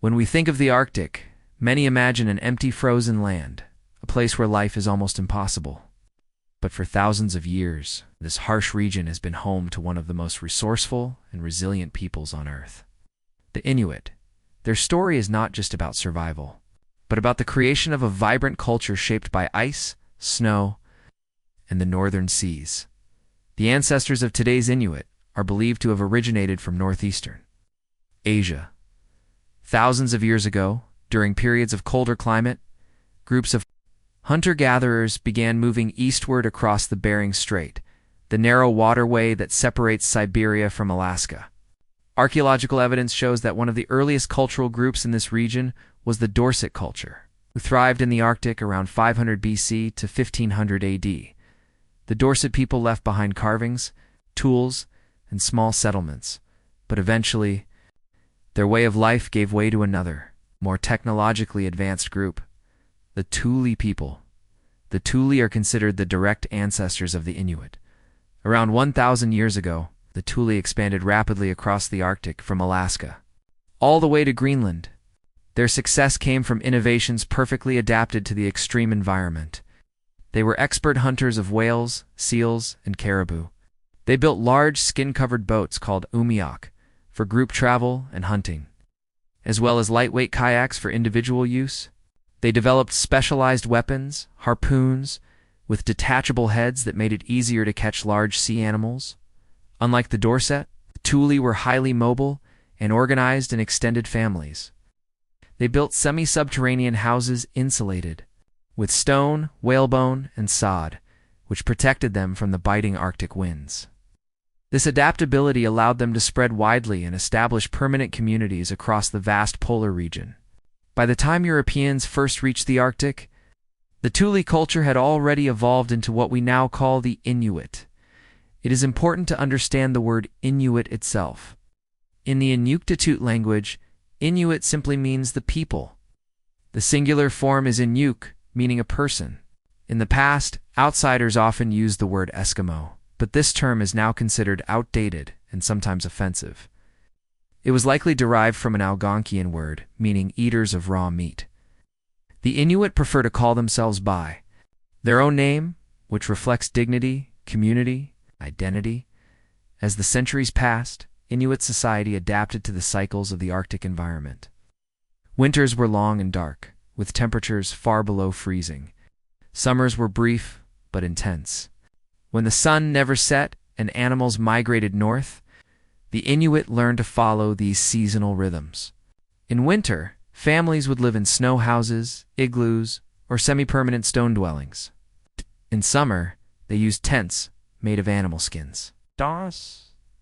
When we think of the Arctic, many imagine an empty frozen land, a place where life is almost impossible. But for thousands of years, this harsh region has been home to one of the most resourceful and resilient peoples on Earth. The Inuit. Their story is not just about survival, but about the creation of a vibrant culture shaped by ice, snow, and the northern seas. The ancestors of today's Inuit are believed to have originated from northeastern Asia. Thousands of years ago, during periods of colder climate, groups of hunter-gatherers began moving eastward across the Bering Strait, the narrow waterway that separates Siberia from Alaska. Archaeological evidence shows that one of the earliest cultural groups in this region was the Dorset culture, who thrived in the Arctic around 500 BC to 1500 AD. The Dorset people left behind carvings, tools, and small settlements, but eventually, their way of life gave way to another, more technologically advanced group, the Thule people. The Thule are considered the direct ancestors of the Inuit. Around 1,000 years ago, the Thule expanded rapidly across the Arctic from Alaska, all the way to Greenland. Their success came from innovations perfectly adapted to the extreme environment. They were expert hunters of whales, seals, and caribou. They built large skin-covered boats called umiak for group travel and hunting, as well as lightweight kayaks for individual use. They developed specialized weapons, harpoons, with detachable heads that made it easier to catch large sea animals. Unlike the Dorset, the Thule were highly mobile and organized in extended families. They built semi-subterranean houses insulated with stone, whalebone, and sod, which protected them from the biting Arctic winds. This adaptability allowed them to spread widely and establish permanent communities across the vast polar region. By the time Europeans first reached the Arctic, the Thule culture had already evolved into what we now call the Inuit. It is important to understand the word Inuit itself. In the Inuktitut language, Inuit simply means the people. The singular form is Inuk, meaning a person. In the past, outsiders often used the word Eskimo, but this term is now considered outdated and sometimes offensive. It was likely derived from an Algonquian word, meaning eaters of raw meat. The Inuit prefer to call themselves by their own name, which reflects dignity, community, identity. As the centuries passed, Inuit society adapted to the cycles of the Arctic environment. Winters were long and dark, with temperatures far below freezing. Summers were brief but intense. When the sun never set and animals migrated north, the Inuit learned to follow these seasonal rhythms. In winter, families would live in snow houses, igloos, or semi-permanent stone dwellings. In summer, they used tents made of animal skins.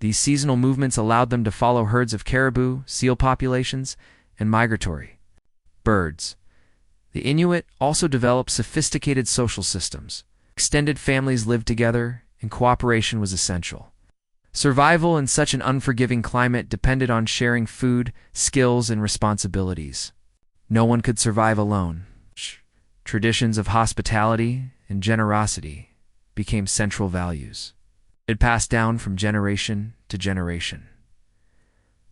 These seasonal movements allowed them to follow herds of caribou, seal populations, and migratory birds. The Inuit also developed sophisticated social systems. Extended families lived together, and cooperation was essential. Survival in such an unforgiving climate depended on sharing food, skills, and responsibilities. No one could survive alone. Traditions of hospitality and generosity became central values. It passed down from generation to generation.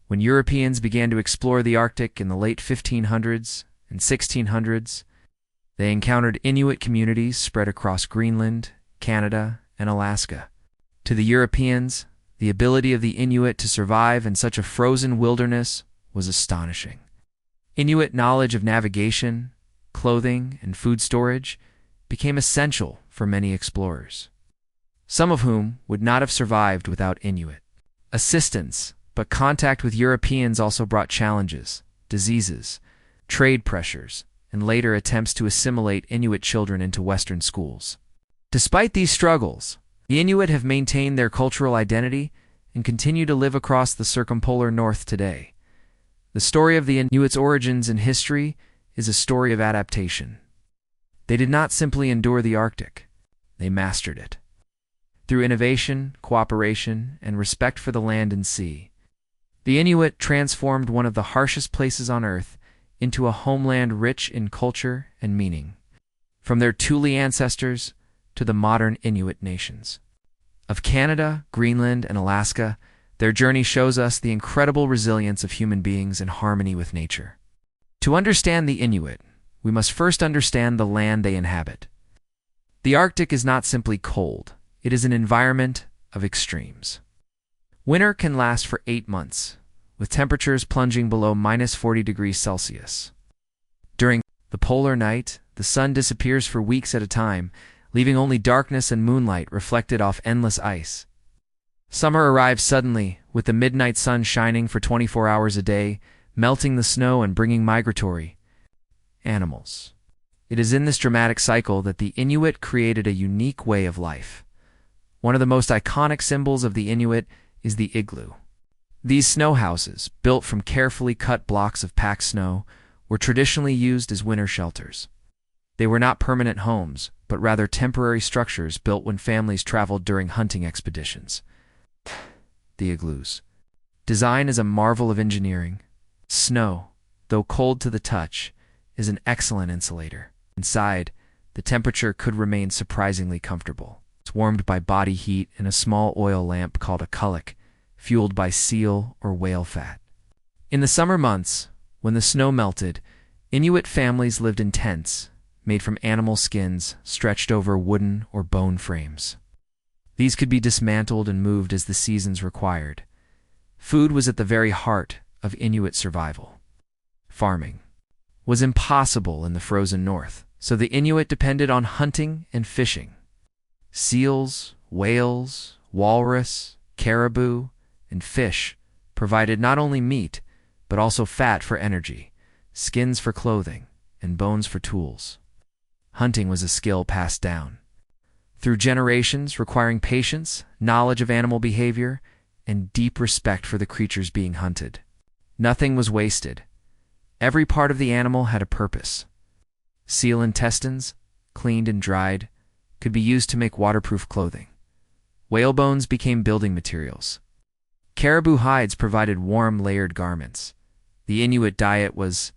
When Europeans began to explore the Arctic in the late 1500s and 1600s, they encountered Inuit communities spread across Greenland, Canada, and Alaska. To the Europeans, the ability of the Inuit to survive in such a frozen wilderness was astonishing. Inuit knowledge of navigation, clothing, and food storage became essential for many explorers, some of whom would not have survived without Inuit assistance. But contact with Europeans also brought challenges, diseases, trade pressures, and later attempts to assimilate Inuit children into Western schools. Despite these struggles, the Inuit have maintained their cultural identity and continue to live across the circumpolar north today. The story of the Inuits' origins and history is a story of adaptation. They did not simply endure the Arctic, they mastered it. Through innovation, cooperation, and respect for the land and sea, the Inuit transformed one of the harshest places on Earth into a homeland rich in culture and meaning. From their Thule ancestors to the modern Inuit nations of Canada, Greenland, and Alaska, their journey shows us the incredible resilience of human beings in harmony with nature. To understand the Inuit, we must first understand the land they inhabit. The Arctic is not simply cold, it is an environment of extremes. Winter can last for 8 months, with temperatures plunging below -40 degrees Celsius. During the polar night, the sun disappears for weeks at a time, leaving only darkness and moonlight reflected off endless ice. Summer arrives suddenly, with the midnight sun shining for 24 hours a day, melting the snow and bringing migratory animals. It is in this dramatic cycle that the Inuit created a unique way of life. One of the most iconic symbols of the Inuit is the igloo. These snow houses, built from carefully cut blocks of packed snow, were traditionally used as winter shelters. They were not permanent homes, but rather temporary structures built when families traveled during hunting expeditions. The igloos. Design is a marvel of engineering. Snow, though cold to the touch, is an excellent insulator. Inside, the temperature could remain surprisingly comfortable. It's warmed by body heat and a small oil lamp called a kullik, fueled by seal or whale fat. In the summer months, when the snow melted, Inuit families lived in tents, made from animal skins stretched over wooden or bone frames. These could be dismantled and moved as the seasons required. Food was at the very heart of Inuit survival. Farming was impossible in the frozen north, so the Inuit depended on hunting and fishing. Seals, whales, walrus, caribou, and fish provided not only meat, but also fat for energy, skins for clothing, and bones for tools. Hunting was a skill passed down through generations, requiring patience, knowledge of animal behavior, and deep respect for the creatures being hunted. Nothing was wasted. Every part of the animal had a purpose. Seal intestines, cleaned and dried, could be used to make waterproof clothing. Whale bones became building materials. Caribou hides provided warm, layered garments. The Inuit diet was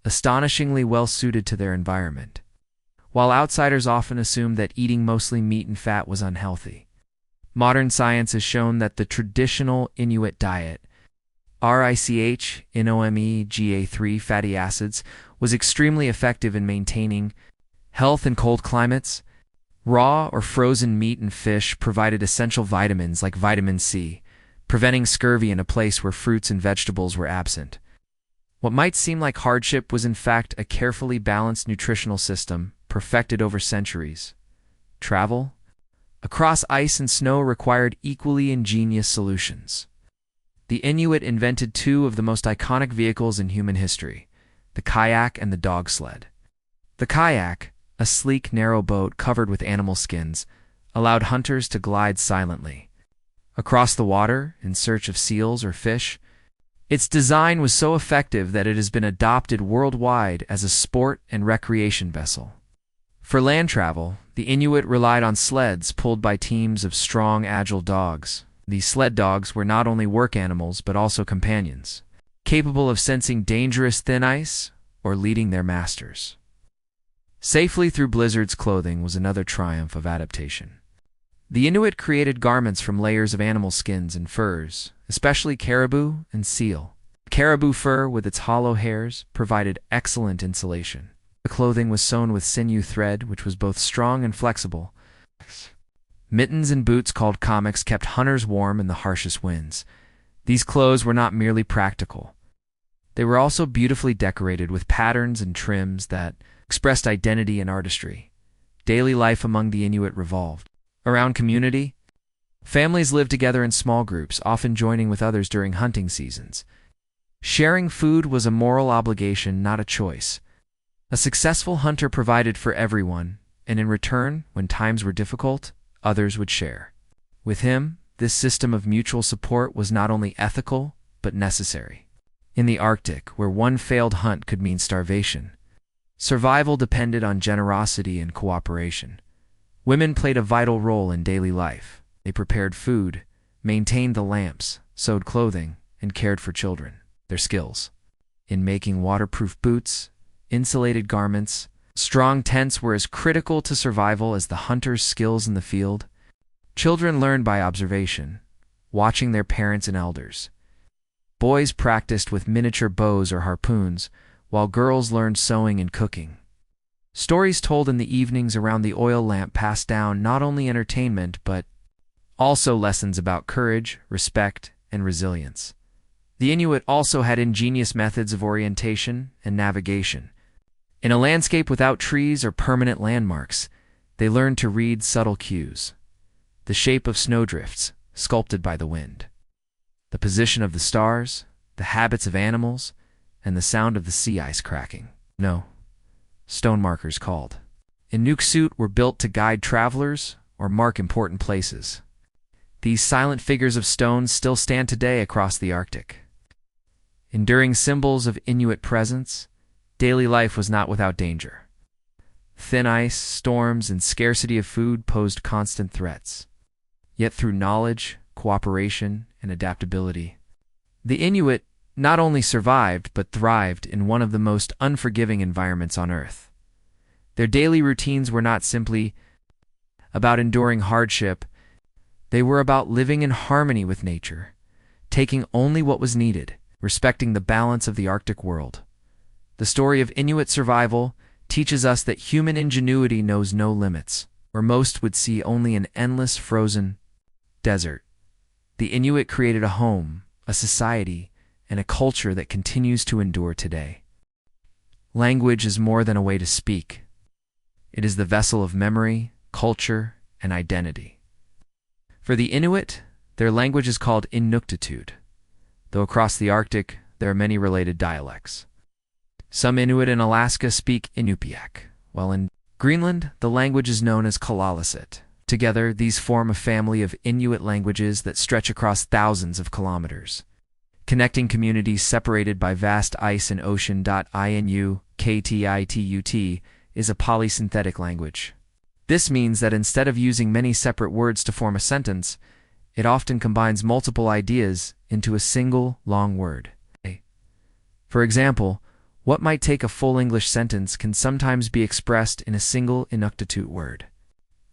astonishingly well suited to their environment. While outsiders often assumed that eating mostly meat and fat was unhealthy, modern science has shown that the traditional Inuit diet, RICH, NOMEGA3 fatty acids, was extremely effective in maintaining health in cold climates. Raw or frozen meat and fish provided essential vitamins like vitamin C, preventing scurvy in a place where fruits and vegetables were absent. What might seem like hardship was in fact a carefully balanced nutritional system perfected over centuries. Travel across ice and snow required equally ingenious solutions. The Inuit invented two of the most iconic vehicles in human history, the kayak and the dog sled. The kayak, a sleek, narrow boat covered with animal skins, allowed hunters to glide silently across the water in search of seals or fish. Its design was so effective that it has been adopted worldwide as a sport and recreation vessel. For land travel, the Inuit relied on sleds pulled by teams of strong, agile dogs. These sled dogs were not only work animals but also companions, capable of sensing dangerous thin ice or leading their masters safely through blizzards. Clothing was another triumph of adaptation. The Inuit created garments from layers of animal skins and furs, especially caribou and seal. Caribou fur, with its hollow hairs, provided excellent insulation. The clothing was sewn with sinew thread, which was both strong and flexible. Mittens and boots called kamiks kept hunters warm in the harshest winds. These clothes were not merely practical. They were also beautifully decorated with patterns and trims that expressed identity and artistry. Daily life among the Inuit revolved around community. Families lived together in small groups, often joining with others during hunting seasons. Sharing food was a moral obligation, not a choice. A successful hunter provided for everyone, and in return, when times were difficult, others would share. With him, this system of mutual support was not only ethical, but necessary. In the Arctic, where one failed hunt could mean starvation, survival depended on generosity and cooperation. Women played a vital role in daily life. They prepared food, maintained the lamps, sewed clothing, and cared for children. Their skills in making waterproof boots, insulated garments, strong tents were as critical to survival as the hunter's skills in the field. Children learned by observation, watching their parents and elders. Boys practiced with miniature bows or harpoons, while girls learned sewing and cooking. Stories told in the evenings around the oil lamp passed down not only entertainment but also lessons about courage, respect, and resilience. The Inuit also had ingenious methods of orientation and navigation. In a landscape without trees or permanent landmarks, they learned to read subtle cues. The shape of snowdrifts, sculpted by the wind. The position of the stars, the habits of animals, and the sound of the sea ice cracking. No, stone markers called. Inuit were built to guide travelers or mark important places. These silent figures of stone still stand today across the Arctic. Enduring symbols of Inuit presence, daily life was not without danger. Thin ice, storms, and scarcity of food posed constant threats. Yet through knowledge, cooperation, and adaptability, the Inuit not only survived but thrived in one of the most unforgiving environments on Earth. Their daily routines were not simply about enduring hardship, they were about living in harmony with nature, taking only what was needed, respecting the balance of the Arctic world. The story of Inuit survival teaches us that human ingenuity knows no limits, where most would see only an endless frozen desert. The Inuit created a home, a society, and a culture that continues to endure today. Language is more than a way to speak. It is the vessel of memory, culture, and identity. For the Inuit, their language is called Inuktitut, though across the Arctic there are many related dialects. Some Inuit in Alaska speak Inupiaq, while in Greenland the language is known as Kalaalleq. Together, these form a family of Inuit languages that stretch across thousands of kilometers, connecting communities separated by vast ice and ocean. Inuktitut is a polysynthetic language. This means that instead of using many separate words to form a sentence, it often combines multiple ideas into a single, long word. For example, what might take a full English sentence can sometimes be expressed in a single Inuktitut word.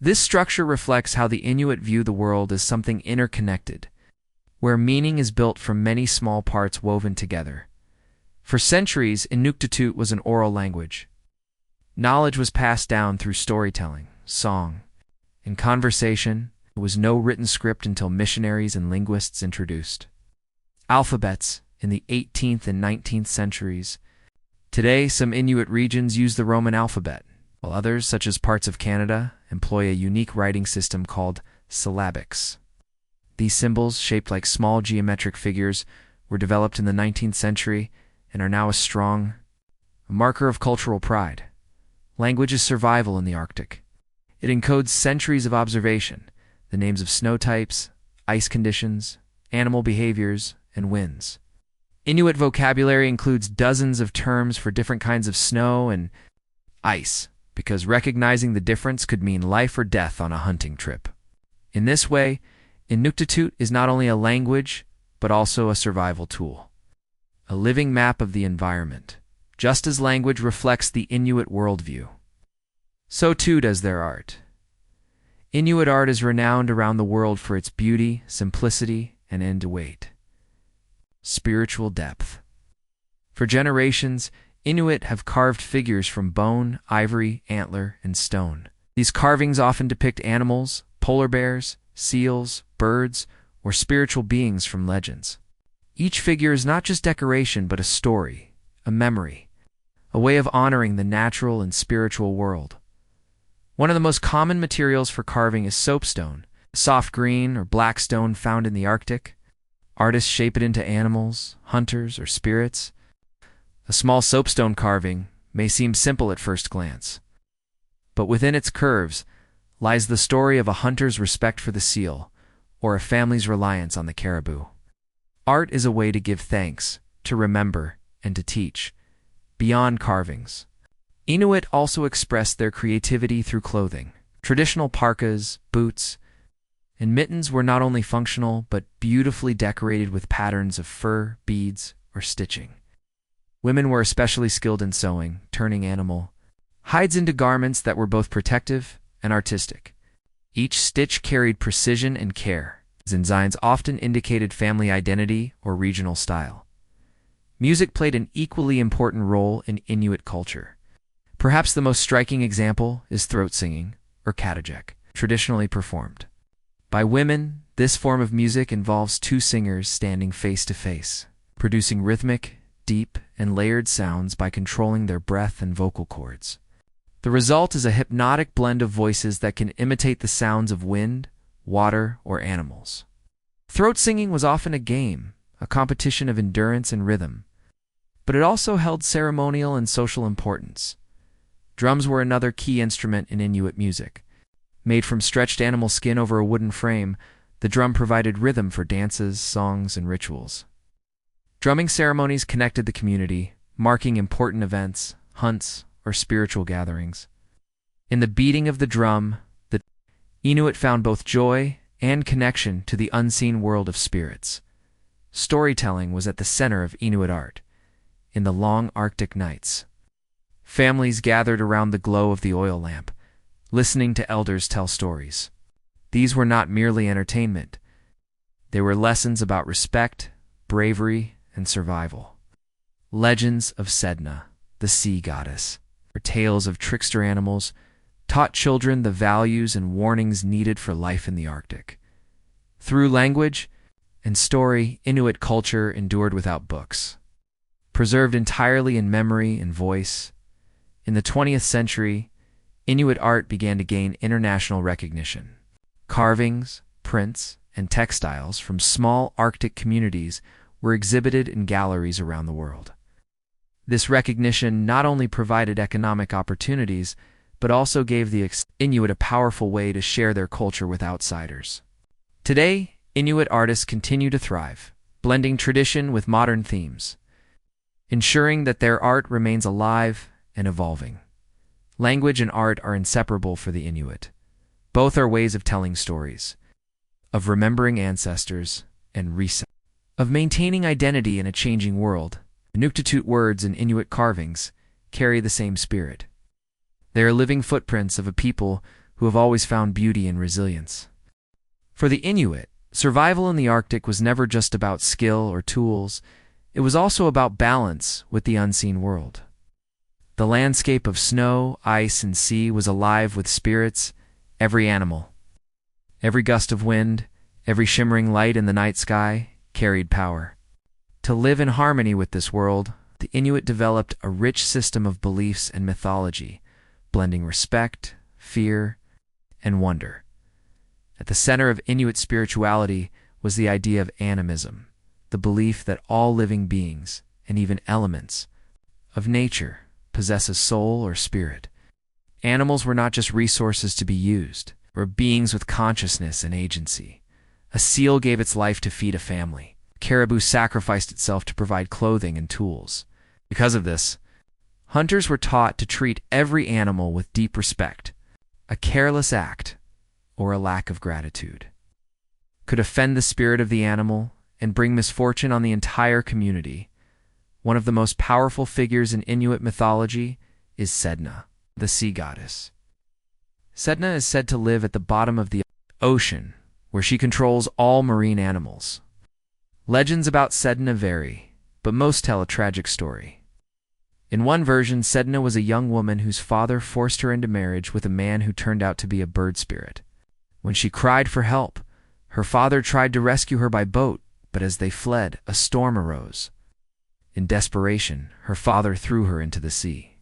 This structure reflects how the Inuit view the world as something interconnected, where meaning is built from many small parts woven together. For centuries, Inuktitut was an oral language. Knowledge was passed down through storytelling, song, and conversation. There was no written script until missionaries and linguists introduced alphabets in the 18th and 19th centuries. Today, some Inuit regions use the Roman alphabet, while others, such as parts of Canada, employ a unique writing system called syllabics. These symbols, shaped like small geometric figures, were developed in the 19th century and are now a marker of cultural pride. Language is survival in the Arctic. It encodes centuries of observation, the names of snow types, ice conditions, animal behaviors, and winds. Inuit vocabulary includes dozens of terms for different kinds of snow and ice, because recognizing the difference could mean life or death on a hunting trip. In this way, Inuktitut is not only a language, but also a survival tool, a living map of the environment. Just as language reflects the Inuit worldview, so too does their art. Inuit art is renowned around the world for its beauty, simplicity, and end-to-weight spiritual depth. For generations, Inuit have carved figures from bone, ivory, antler, and stone. These carvings often depict animals, polar bears, seals, birds, or spiritual beings from legends. Each figure is not just decoration but a story, a memory, a way of honoring the natural and spiritual world. One of the most common materials for carving is soapstone, a soft green or black stone found in the Arctic. Artists shape it into animals, hunters, or spirits. A small soapstone carving may seem simple at first glance, but within its curves lies the story of a hunter's respect for the seal or a family's reliance on the caribou. Art is a way to give thanks, to remember, and to teach. Beyond carvings, Inuit also expressed their creativity through clothing. Traditional parkas, boots, and mittens were not only functional but beautifully decorated with patterns of fur, beads, or stitching. Women were especially skilled in sewing, turning animal hides into garments that were both protective and artistic. Each stitch carried precision and care. Designs often indicated family identity or regional style. Music played an equally important role in Inuit culture. Perhaps the most striking example is throat singing, or kattajek, traditionally performed. By women, this form of music involves two singers standing face to face, producing rhythmic, deep, and layered sounds by controlling their breath and vocal cords. The result is a hypnotic blend of voices that can imitate the sounds of wind, water, or animals. Throat singing was often a game, a competition of endurance and rhythm, but it also held ceremonial and social importance. Drums were another key instrument in Inuit music. Made from stretched animal skin over a wooden frame, the drum provided rhythm for dances, songs, and rituals. Drumming ceremonies connected the community, marking important events, hunts, or spiritual gatherings. In the beating of the drum, the Inuit found both joy and connection to the unseen world of spirits. Storytelling was at the center of Inuit art. In the long Arctic nights, families gathered around the glow of the oil lamp, listening to elders tell stories. These were not merely entertainment. They were lessons about respect, bravery, and survival. Legends of Sedna, the sea goddess, or tales of trickster animals, taught children the values and warnings needed for life in the Arctic. Through language and story, Inuit culture endured without books. Preserved entirely in memory and voice, in the 20th century, Inuit art began to gain international recognition. Carvings, prints, and textiles from small Arctic communities were exhibited in galleries around the world. This recognition not only provided economic opportunities, but also gave the Inuit a powerful way to share their culture with outsiders. Today, Inuit artists continue to thrive, blending tradition with modern themes, ensuring that their art remains alive and evolving. Language and art are inseparable for the Inuit. Both are ways of telling stories, of remembering ancestors, and of maintaining identity in a changing world. Inuktitut words and Inuit carvings carry the same spirit. They are living footprints of a people who have always found beauty and resilience. For the Inuit, survival in the Arctic was never just about skill or tools. It was also about balance with the unseen world. The landscape of snow, ice, and sea was alive with spirits. Every animal, every gust of wind, every shimmering light in the night sky carried power. To live in harmony with this world, the Inuit developed a rich system of beliefs and mythology, blending respect, fear, and wonder. At the center of Inuit spirituality was the idea of animism, the belief that all living beings, and even elements, of nature possess a soul or spirit. Animals were not just resources to be used, but beings with consciousness and agency. A seal gave its life to feed a family. Caribou sacrificed itself to provide clothing and tools. Because of this, hunters were taught to treat every animal with deep respect. A careless act, or a lack of gratitude, could offend the spirit of the animal and bring misfortune on the entire community. One of the most powerful figures in Inuit mythology is Sedna, the sea goddess. Sedna is said to live at the bottom of the ocean, where she controls all marine animals. Legends about Sedna vary, but most tell a tragic story. In one version, Sedna was a young woman whose father forced her into marriage with a man who turned out to be a bird spirit. When she cried for help, her father tried to rescue her by boat, but as they fled, a storm arose. In desperation, her father threw her into the sea.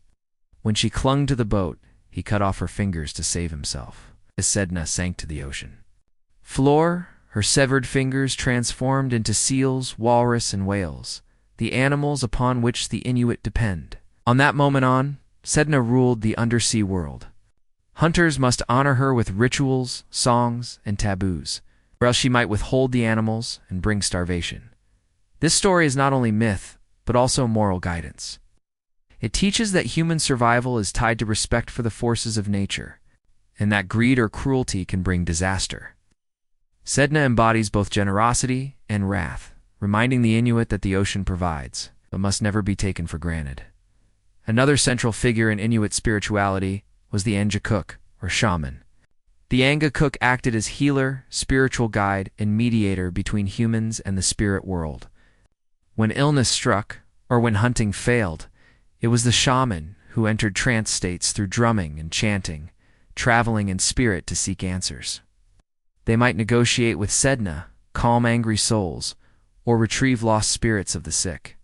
When she clung to the boat, he cut off her fingers to save himself. As Sedna sank to the ocean. Her severed fingers transformed into seals, walrus, and whales, the animals upon which the Inuit depend. On that moment on, Sedna ruled the undersea world. Hunters must honor her with rituals, songs, and taboos, or else she might withhold the animals and bring starvation. This story is not only myth, but also moral guidance. It teaches that human survival is tied to respect for the forces of nature, and that greed or cruelty can bring disaster. Sedna embodies both generosity and wrath, reminding the Inuit that the ocean provides, but must never be taken for granted. Another central figure in Inuit spirituality was the Angakuk, or shaman. The Angakuk acted as healer, spiritual guide, and mediator between humans and the spirit world. When illness struck, Or when hunting failed, it was the shaman who entered trance states through drumming and chanting, traveling in spirit to seek answers. They might negotiate with Sedna, calm angry souls, or retrieve lost spirits of the sick.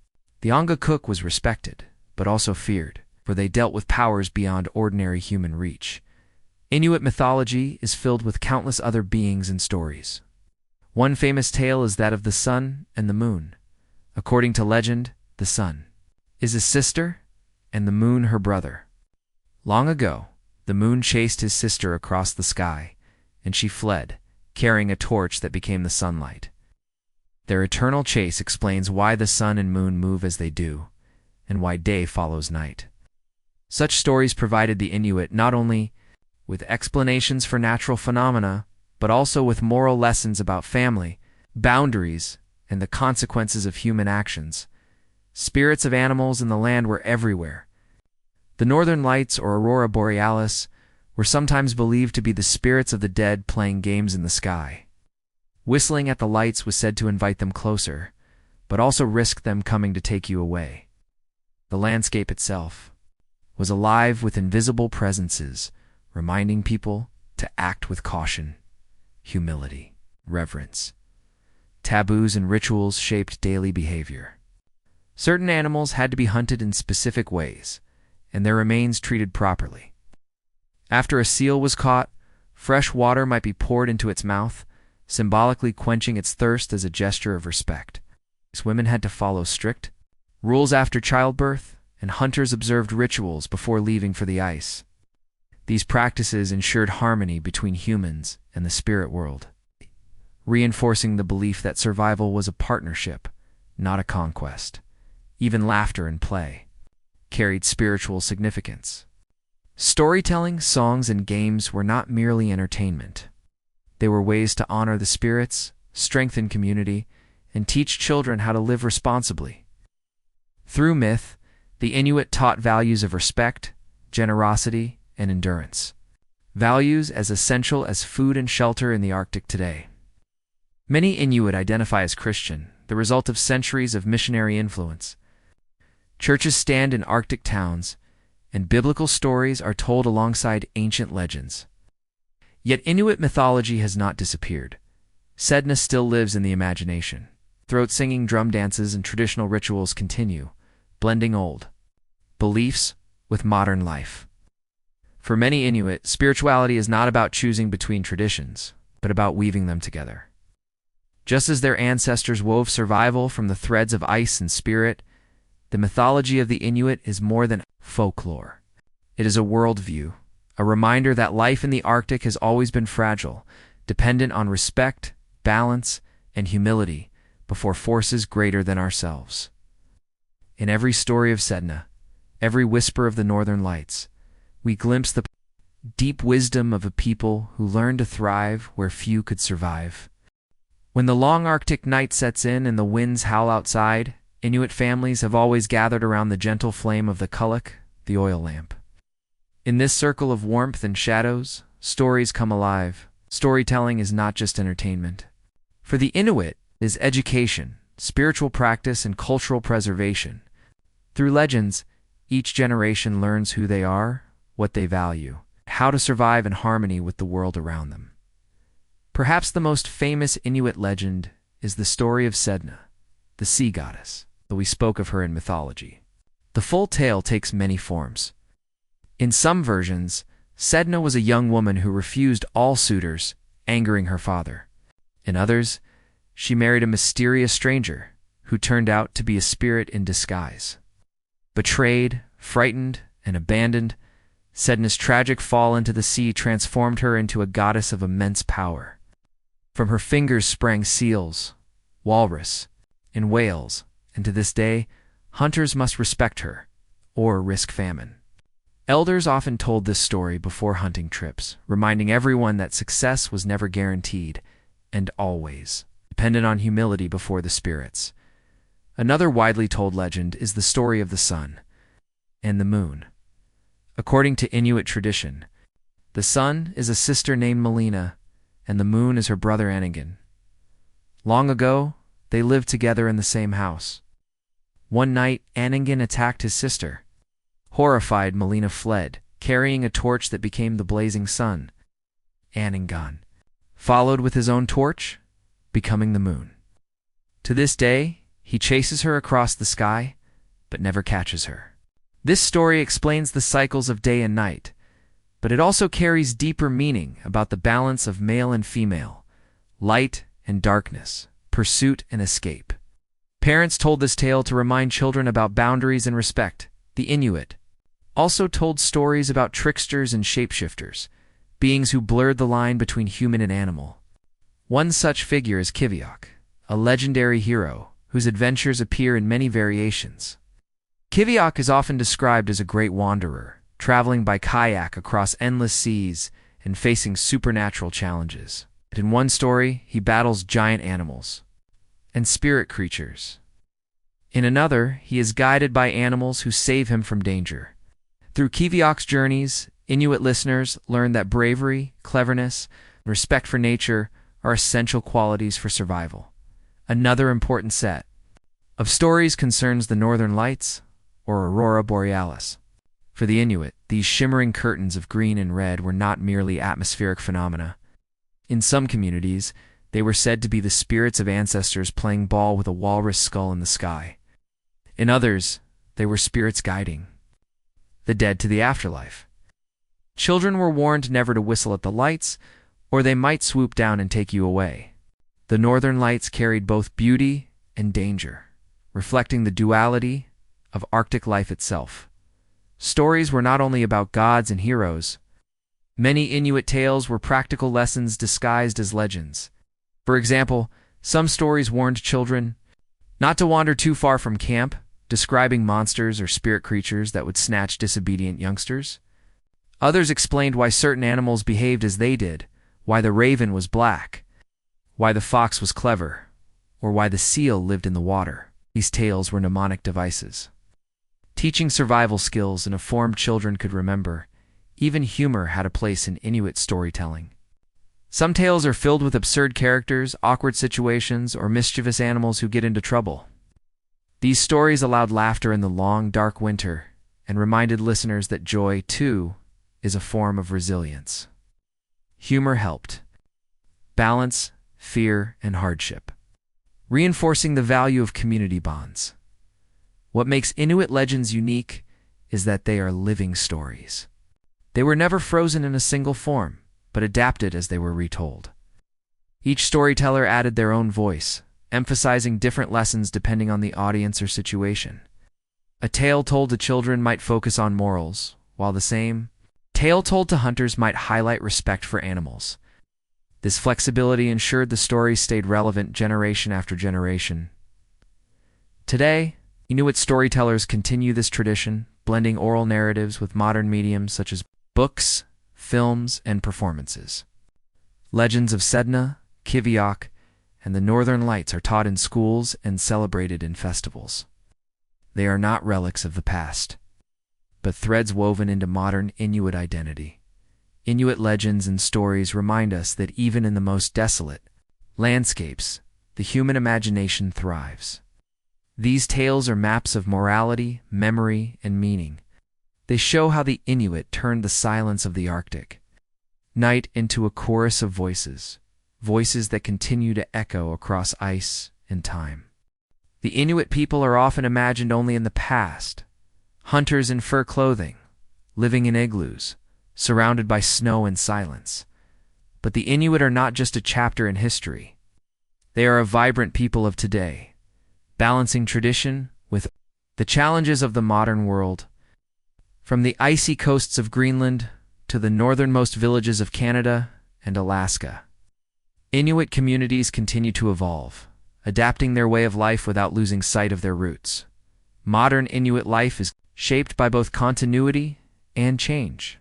The Anga cook was respected, but also feared, for they dealt with powers beyond ordinary human reach. Inuit mythology is filled with countless other beings and stories. One famous tale is that of the sun and the moon. According to legend, the sun is his sister and the moon her brother. Long ago, the moon chased his sister across the sky, and she fled, carrying a torch that became the sunlight. Their eternal chase explains why the sun and moon move as they do, and why day follows night. Such stories provided the Inuit not only with explanations for natural phenomena, but also with moral lessons about family, boundaries, and the consequences of human actions. Spirits of animals in the land were everywhere. The northern lights, or aurora borealis, were sometimes believed to be the spirits of the dead playing games in the sky. Whistling at the lights was said to invite them closer, but also risk them coming to take you away. The landscape itself was alive with invisible presences, reminding people to act with caution, humility, reverence. Taboos and rituals shaped daily behavior. Certain animals had to be hunted in specific ways, and their remains treated properly. After a seal was caught, fresh water might be poured into its mouth, symbolically quenching its thirst as a gesture of respect. Women had to follow strict rules after childbirth, and hunters observed rituals before leaving for the ice. These practices ensured harmony between humans and the spirit world, reinforcing the belief that survival was a partnership, not a conquest. Even laughter and play carried spiritual significance. Storytelling, songs, and games were not merely entertainment. They were ways to honor the spirits, strengthen community, and teach children how to live responsibly. Through myth, the Inuit taught values of respect, generosity, and endurance, values as essential as food and shelter in the Arctic today. Many Inuit identify as Christian, the result of centuries of missionary influence. Churches stand in Arctic towns, and biblical stories are told alongside ancient legends. Yet Inuit mythology has not disappeared. Sedna still lives in the imagination. Throat-singing drum dances and traditional rituals continue, blending old beliefs with modern life. For many Inuit, spirituality is not about choosing between traditions, but about weaving them together. Just as their ancestors wove survival from the threads of ice and spirit, the mythology of the Inuit is more than folklore. It is a worldview, a reminder that life in the Arctic has always been fragile, dependent on respect, balance, and humility before forces greater than ourselves. In every story of Sedna, every whisper of the northern lights, we glimpse the deep wisdom of a people who learned to thrive where few could survive. When the long Arctic night sets in and the winds howl outside, Inuit families have always gathered around the gentle flame of the kulak, the oil lamp. In this circle of warmth and shadows, stories come alive. Storytelling is not just entertainment. For the Inuit, it is education, spiritual practice, and cultural preservation. Through legends, each generation learns who they are, what they value, how to survive in harmony with the world around them. Perhaps the most famous Inuit legend is the story of Sedna, the sea goddess, though we spoke of her in mythology. The full tale takes many forms. In some versions, Sedna was a young woman who refused all suitors, angering her father. In others, she married a mysterious stranger who turned out to be a spirit in disguise. Betrayed, frightened, and abandoned, Sedna's tragic fall into the sea transformed her into a goddess of immense power. From her fingers sprang seals, walrus, and whales, and to this day, hunters must respect her, or risk famine. Elders often told this story before hunting trips, reminding everyone that success was never guaranteed, and always dependent on humility before the spirits. Another widely told legend is the story of the sun and the moon. According to Inuit tradition, the sun is a sister named Melina, and the moon is her brother Anigan. Long ago, they lived together in the same house. One night, Anningen attacked his sister. Horrified, Melina fled, carrying a torch that became the blazing sun. Anningen followed with his own torch, becoming the moon. To this day, he chases her across the sky, but never catches her. This story explains the cycles of day and night, but it also carries deeper meaning about the balance of male and female, light and darkness, pursuit and escape. Parents told this tale to remind children about boundaries and respect. The Inuit also told stories about tricksters and shapeshifters, beings who blurred the line between human and animal. One such figure is Kiviak, a legendary hero whose adventures appear in many variations. Kiviak is often described as a great wanderer, traveling by kayak across endless seas and facing supernatural challenges. In one story, he battles giant animals and spirit creatures. In another, he is guided by animals who save him from danger. Through Kiviak's journeys, Inuit listeners learn that bravery, cleverness, and respect for nature are essential qualities for survival. Another important set of stories concerns the Northern Lights, or Aurora Borealis. For the Inuit, these shimmering curtains of green and red were not merely atmospheric phenomena. In some communities, they were said to be the spirits of ancestors playing ball with a walrus skull in the sky. In others, they were spirits guiding the dead to the afterlife. Children were warned never to whistle at the lights, or they might swoop down and take you away. The Northern Lights carried both beauty and danger, reflecting the duality of Arctic life itself. Stories were not only about gods and heroes. Many Inuit tales were practical lessons disguised as legends. For example, some stories warned children not to wander too far from camp, describing monsters or spirit creatures that would snatch disobedient youngsters. Others explained why certain animals behaved as they did, why the raven was black, why the fox was clever, or why the seal lived in the water. These tales were mnemonic devices, teaching survival skills in a form children could remember. Even humor had a place in Inuit storytelling. Some tales are filled with absurd characters, awkward situations, or mischievous animals who get into trouble. These stories allowed laughter in the long, dark winter and reminded listeners that joy, too, is a form of resilience. Humor helped balance fear and hardship, reinforcing the value of community bonds. What makes Inuit legends unique is that they are living stories. They were never frozen in a single form, but adapted as they were retold. Each storyteller added their own voice, emphasizing different lessons depending on the audience or situation. A tale told to children might focus on morals, while the same tale told to hunters might highlight respect for animals. This flexibility ensured the story stayed relevant generation after generation. Today, Inuit storytellers continue this tradition, blending oral narratives with modern mediums such as books, films, and performances. Legends of Sedna, Kiviak, and the Northern Lights are taught in schools and celebrated in festivals. They are not relics of the past, but threads woven into modern Inuit identity. Inuit legends and stories remind us that even in the most desolate landscapes, the human imagination thrives. These tales are maps of morality, memory, and meaning. They show how the Inuit turned the silence of the Arctic night into a chorus of voices, voices that continue to echo across ice and time. The Inuit people are often imagined only in the past, hunters in fur clothing, living in igloos, surrounded by snow and silence. But the Inuit are not just a chapter in history. They are a vibrant people of today, balancing tradition with the challenges of the modern world. From the icy coasts of Greenland to the northernmost villages of Canada and Alaska, Inuit communities continue to evolve, adapting their way of life without losing sight of their roots. Modern Inuit life is shaped by both continuity and change.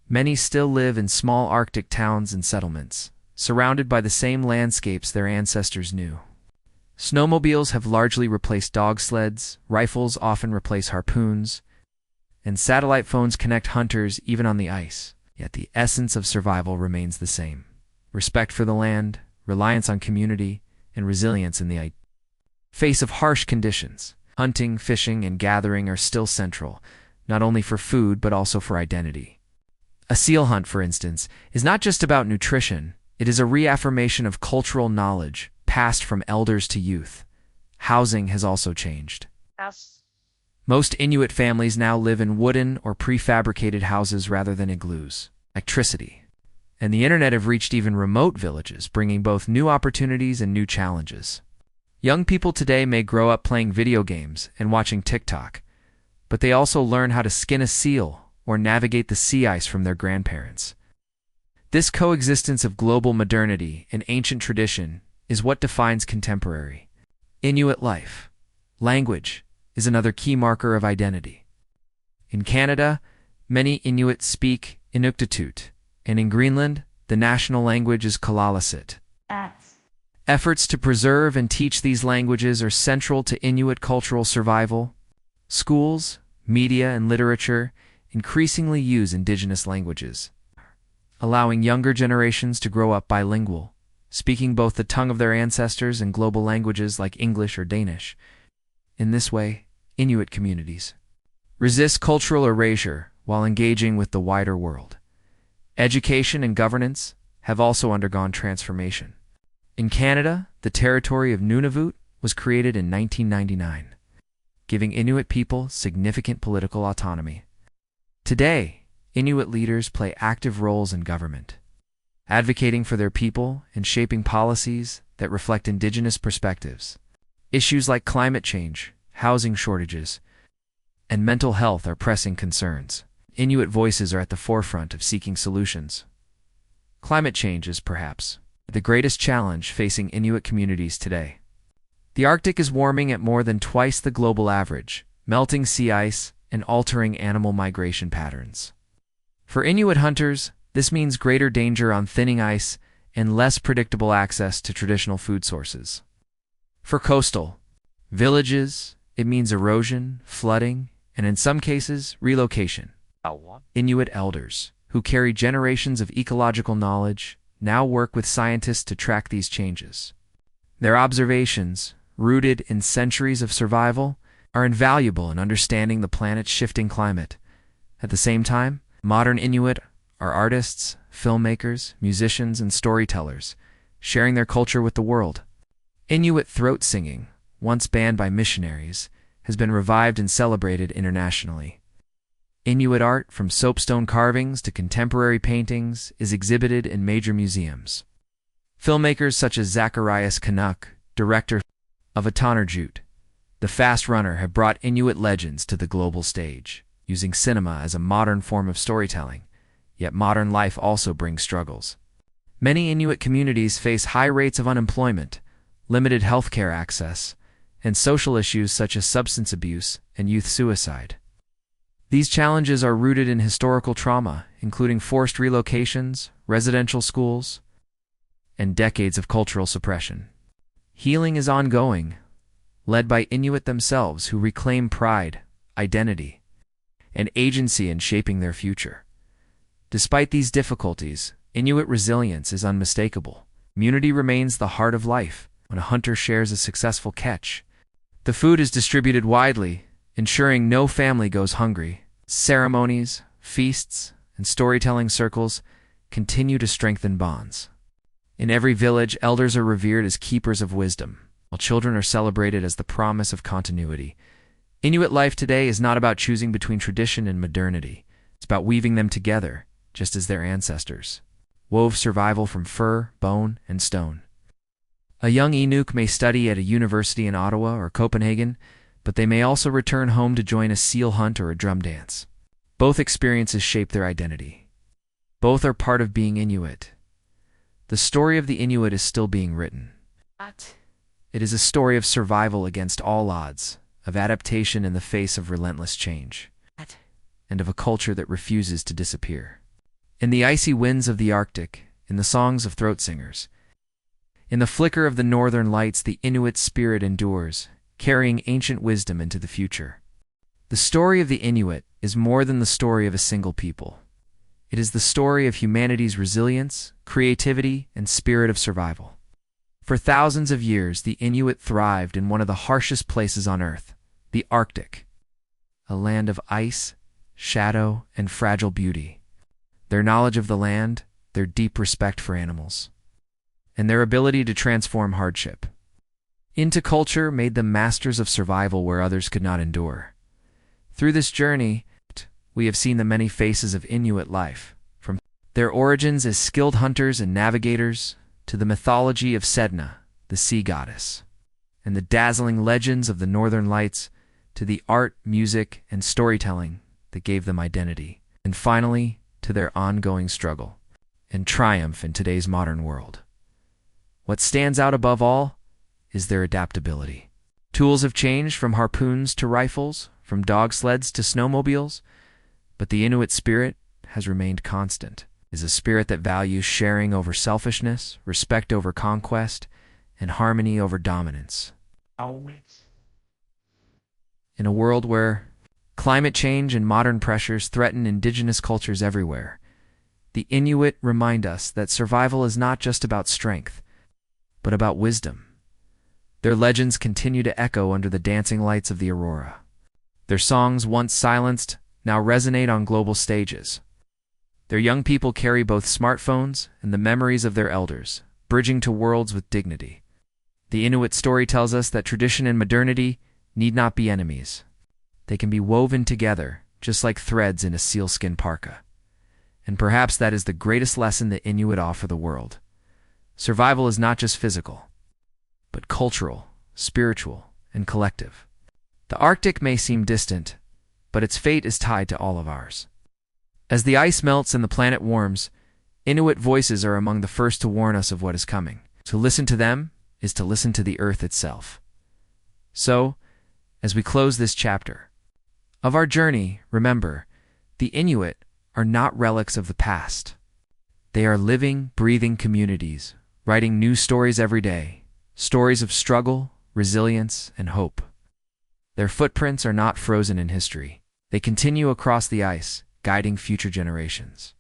Many still live in small Arctic towns and settlements, surrounded by the same landscapes their ancestors knew. Snowmobiles have largely replaced dog sleds, rifles often replace harpoons, and satellite phones connect hunters even on the ice. Yet the essence of survival remains the same: respect for the land, reliance on community, and resilience in the face of harsh conditions. Hunting, fishing, and gathering are still central, not only for food but also for identity. A seal hunt, for instance, is not just about nutrition, it is a reaffirmation of cultural knowledge passed from elders to youth. Housing has also changed. Yes. Most Inuit families now live in wooden or prefabricated houses rather than igloos. Electricity and the internet have reached even remote villages, bringing both new opportunities and new challenges. Young people today may grow up playing video games and watching TikTok, but they also learn how to skin a seal or navigate the sea ice from their grandparents. This coexistence of global modernity and ancient tradition is what defines contemporary Inuit life. Language is another key marker of identity. In Canada, many Inuit speak Inuktitut, and in Greenland, the national language is Kalaalleq. Efforts to preserve and teach these languages are central to Inuit cultural survival. Schools, media, and literature increasingly use indigenous languages, allowing younger generations to grow up bilingual, speaking both the tongue of their ancestors and global languages like English or Danish. In this way, Inuit communities resist cultural erasure while engaging with the wider world. Education and governance have also undergone transformation. In Canada, the territory of Nunavut was created in 1999, giving Inuit people significant political autonomy. Today, Inuit leaders play active roles in government, advocating for their people and shaping policies that reflect indigenous perspectives. Issues like climate change, housing shortages, and mental health are pressing concerns. Inuit voices are at the forefront of seeking solutions. Climate change is perhaps the greatest challenge facing Inuit communities today. The Arctic is warming at more than twice the global average, melting sea ice and altering animal migration patterns. For Inuit hunters, this means greater danger on thinning ice and less predictable access to traditional food sources. For coastal villages, it means erosion, flooding, and in some cases, relocation. Inuit elders, who carry generations of ecological knowledge, now work with scientists to track these changes. Their observations, rooted in centuries of survival, are invaluable in understanding the planet's shifting climate. At the same time, modern Inuit are artists, filmmakers, musicians, and storytellers, sharing their culture with the world. Inuit throat singing, once banned by missionaries, has been revived and celebrated internationally. Inuit art, from soapstone carvings to contemporary paintings, is exhibited in major museums. Filmmakers such as Zacharias Canuck, director of Atanarjut, The Fast Runner, have brought Inuit legends to the global stage, using cinema as a modern form of storytelling. Yet modern life also brings struggles. Many Inuit communities face high rates of unemployment, limited healthcare access, and social issues such as substance abuse and youth suicide. These challenges are rooted in historical trauma, including forced relocations, residential schools, and decades of cultural suppression. Healing is ongoing, led by Inuit themselves who reclaim pride, identity, and agency in shaping their future. Despite these difficulties, Inuit resilience is unmistakable. Community remains the heart of life. When a hunter shares a successful catch, the food is distributed widely, ensuring no family goes hungry. Ceremonies, feasts, and storytelling circles continue to strengthen bonds. In every village, elders are revered as keepers of wisdom, while children are celebrated as the promise of continuity. Inuit life today is not about choosing between tradition and modernity. It's about weaving them together, just as their ancestors wove survival from fur, bone, and stone. A young Inuk may study at a university in Ottawa or Copenhagen, but they may also return home to join a seal hunt or a drum dance. Both experiences shape their identity. Both are part of being Inuit. The story of the Inuit is still being written. It is a story of survival against all odds, of adaptation in the face of relentless change, and of a culture that refuses to disappear. In the icy winds of the Arctic, in the songs of throat singers, in the flicker of the northern lights, the Inuit spirit endures, carrying ancient wisdom into the future. The story of the Inuit is more than the story of a single people. It is the story of humanity's resilience, creativity, and spirit of survival. For thousands of years, the Inuit thrived in one of the harshest places on Earth, The Arctic, a land of ice, shadow, and fragile beauty. Their knowledge of the land, their deep respect for animals, and their ability to transform hardship into culture made them masters of survival where others could not endure. Through this journey, we have seen the many faces of Inuit life, from their origins as skilled hunters and navigators to the mythology of Sedna, the sea goddess, and the dazzling legends of the Northern Lights to the art, music, and storytelling that gave them identity, and finally to their ongoing struggle and triumph in today's modern world. What stands out above all is their adaptability. Tools have changed from harpoons to rifles, from dog sleds to snowmobiles, but the Inuit spirit has remained constant. It is a spirit that values sharing over selfishness, respect over conquest, and harmony over dominance. In a world where climate change and modern pressures threaten indigenous cultures everywhere, the Inuit remind us that survival is not just about strength, but about wisdom. Their legends continue to echo under the dancing lights of the aurora. Their songs, once silenced, now resonate on global stages. Their young people carry both smartphones and the memories of their elders, bridging two worlds with dignity. The Inuit story tells us that tradition and modernity need not be enemies. They can be woven together, just like threads in a sealskin parka. And perhaps that is the greatest lesson the Inuit offer the world. Survival is not just physical, but cultural, spiritual, and collective. The Arctic may seem distant, but its fate is tied to all of ours. As the ice melts and the planet warms, Inuit voices are among the first to warn us of what is coming. To listen to them is to listen to the earth itself. So, as we close this chapter of our journey, remember, the Inuit are not relics of the past. They are living, breathing communities, writing new stories every day, stories of struggle, resilience, and hope. Their footprints are not frozen in history. They continue across the ice, guiding future generations.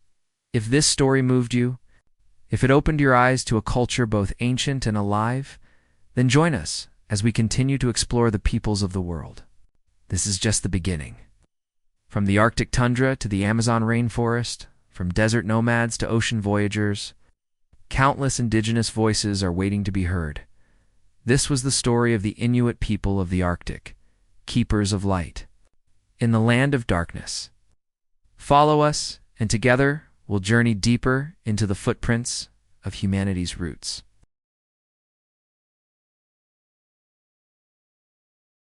If this story moved you, if it opened your eyes to a culture both ancient and alive, then join us as we continue to explore the peoples of the world. This is just the beginning. From the Arctic tundra to the Amazon rainforest, from desert nomads to ocean voyagers, countless indigenous voices are waiting to be heard. This was the story of the Inuit people of the Arctic, keepers of light, in the land of darkness. Follow us, and together we'll journey deeper into the footprints of humanity's roots.